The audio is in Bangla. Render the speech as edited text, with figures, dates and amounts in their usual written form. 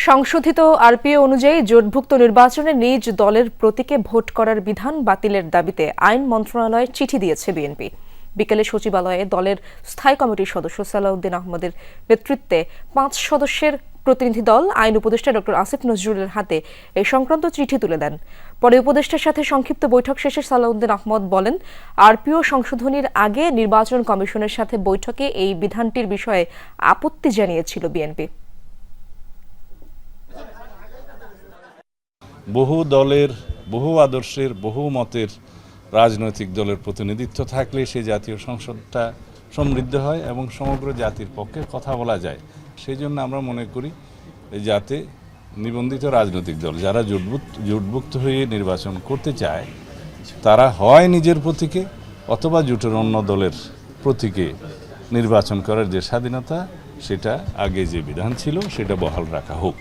সংশোধিত আরপিও অনুযায়ী জোটভুক্ত নির্বাচনে নিজ দলের প্রতীকে ভোট করার বিধান বাতিলের দাবিতে আইন মন্ত্রণালয়ে চিঠি দিয়েছে বিএনপি। বিকেলে সচিবালয়ে দলের স্থায়ী কমিটির সদস্য সালাউদ্দিন আহমদের নেতৃত্বে 5 সদস্যের প্রতিনিধি দল আইন উপদেষ্টা ডক্টর আসিফ নজরুলের হাতে এই সংক্রান্ত চিঠি তুলে দেন। পরে উপদেষ্টার সাথে সংক্ষিপ্ত বৈঠক শেষে সালাউদ্দিন আহমদ বলেন, আরপিও সংশোধনীর আগে নির্বাচন কমিশনের সাথে বৈঠকে এই বিধানটির বিষয়ে আপত্তি জানিয়েছিল বিএনপি। বহু দলের, বহু আদর্শের, বহু মতের রাজনৈতিক দলের প্রতিনিধিত্ব থাকলে সেই জাতীয় সংসদটা সমৃদ্ধ হয় এবং সমগ্র জাতির পক্ষে কথা বলা যায়। সেই জন্য আমরা মনে করি যাতে নিবন্ধিত রাজনৈতিক দল যারা জোটভুক্ত হয়ে নির্বাচন করতে চায় তারা হয় নিজের প্রতীকে অথবা জোটের অন্য দলের প্রতীকে নির্বাচন করার যে স্বাধীনতা, সেটা আগে যে বিধান ছিল সেটা বহাল রাখা হোক।